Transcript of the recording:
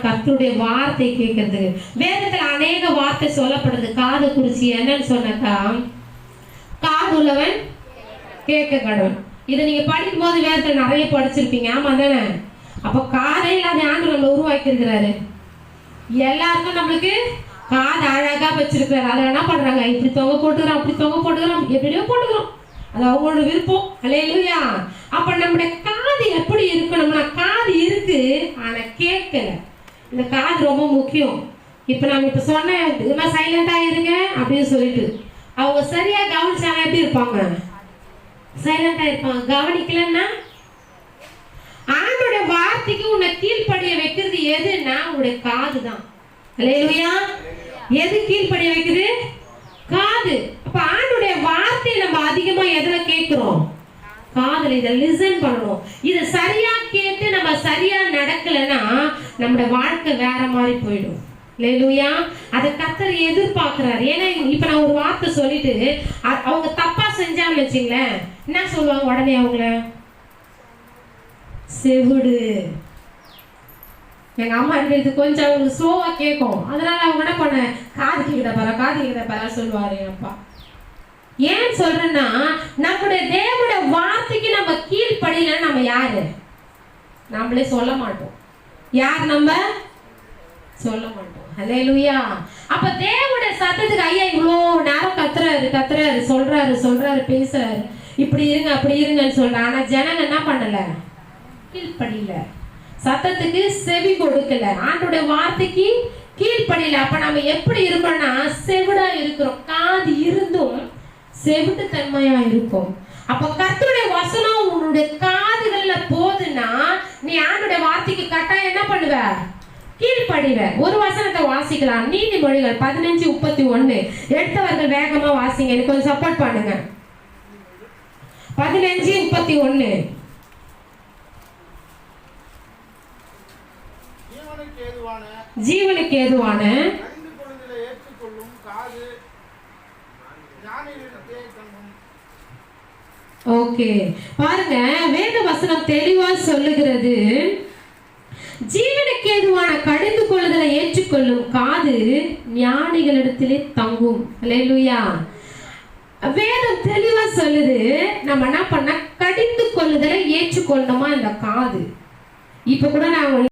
கர்த்தருடைய வார்த்தை கேட்கறதுக்கு. வேதத்துல அநேக வார்த்தை சொல்லப்படுது காது குறிச்சி. என்னன்னு சொன்னாக்கா, காது உள்ளவன் கேட்க கடவன். இதை நீங்க படிக்கும் போது வேதத்துல நிறைய படிச்சிருப்பீங்க. ஆமா தானே? அப்ப காதை இல்லாத ஆண்டவர் நம்மளை உருவாக்கி இருக்கிறாரு. எல்லாருக்கும் நம்மளுக்கு காது அழகா வச்சிருக்கிறாரு. அதை என்ன பண்றாங்க, இப்படி தொங்க போட்டுக்கிறோம், அப்படி தொங்க போட்டுக்கிறோம், எப்படியோ போட்டுக்கிறோம். அது அவங்களோட விருப்பம். அல்லேலூயா. அப்ப நம்முடைய காது எப்படி இருக்கணும்னா, காது இருக்கு ஆனா கேட்கல. இந்த காது ரொம்ப முக்கியம். இப்ப நம்ம இப்ப சொன்ன இது மாதிரி சைலண்டா இருங்க அப்படின்னு சொல்லிட்டு அவங்க சரியா கவனிச்சாங்க எப்படி இருப்பாங்க? சைலண்டா இருப்பாங்க. கவனிக்கலன்னா, ஆண்டோட வார்த்தைக்கு உன்னை கீழ்ப்படிய வைக்கிறது எதுன்னா உன்னுடைய காது தான். அல்லேலூயா. எது கீழ்ப்படிய வைக்குது? காது. அப்ப ஆண்டோட வார்த்தையை நம்ம அதிகமா எதுல கேட்கிறோம்? காதுல. இதை லிசன் பண்ணணும். இதை சரியா கேட்டு நம்ம சரியா நடக்கலன்னா நம்மளோட வாழ்க்கை வேற மாதிரி போயிடும். அல்லேலூயா. அதை கர்த்தர் எதிர்பார்க்கிறாரு. ஏன்னா இப்ப நான் ஒரு வார்த்தை சொல்லிட்டு அவங்க தப்பா செஞ்சான்னு வச்சுங்களேன், என்ன சொல்லுவாங்க உடனே? அவங்கள செவிடு. எங்க அம்மா இது கொஞ்சம் அவங்களுக்கு ஸ்லோவா கேட்கும். அதனால அவங்க என்ன பண்ண, காது கிட்ட பாரா சொல்லுவாரு என் அப்பா. ஏன் சொல்றேன்னா, நம்முடைய தேவனுடைய வார்த்தைக்கு நம்ம கீழ்ப்படியல. நம்ம யாரு? நம்மளே சொல்ல மாட்டோம். யார்? நம்ம சொல்ல மாட்டோம். அல்லேலூயா. அப்ப தேவனுடைய சத்தத்துக்கு ஐயா இவ்வளோ நேரம் கத்துறாரு, சொல்றாரு, பேசுறாரு, இப்படி இருங்க அப்படி இருங்கன்னு சொல்றாரு. ஆனா ஜனங்க என்ன பண்ணல? கீழ்ப்படியில. சத்தத்துக்கு செவி கொடுக்கல. ஆண்டோட வார்த்தைக்கு கீழ்ப்படியில. அப்ப நம்ம எப்படி இருக்கோம்னா செவிடா இருக்கிறோம். காது இருந்தும் செவிட்டு தன்மையா இருக்கும். அப்ப கர்த்தருடைய வசனம் உன்னுடைய காதுகள்ல போதுன்னா நீ ஆண்டோட வார்த்தைக்கு கட்டாயம் என்ன பண்ணுவ? கீழ்ப்படிவ. ஒரு வசனத்தை வாசிக்கலாம். நீதிமொழிகள் 15:31. எடுத்தவர்கள் வேகமா வாசிங்க. எனக்கு கொஞ்சம் சப்போர்ட் பண்ணுங்க. 15:31. ஜீவனுக்கு ஏதுவான ஓகே பாருங்க, வேத வசனம் தெளிவா சொல்லுகிறது. ஜீவனுக்கு ஏதுவான கடிந்து கொள்ளுதலை ஏற்றுக்கொள்ளும் காது ஞானிகளிடத்திலே தங்கும். அல்லேலூயா. வேதம் தெளிவா சொல்லுது. நம்ம என்ன பண்ண, கடிந்து கொள்ளுதலை ஏற்றுக்கொள்ளணுமா இந்த காது. இப்ப கூட நான்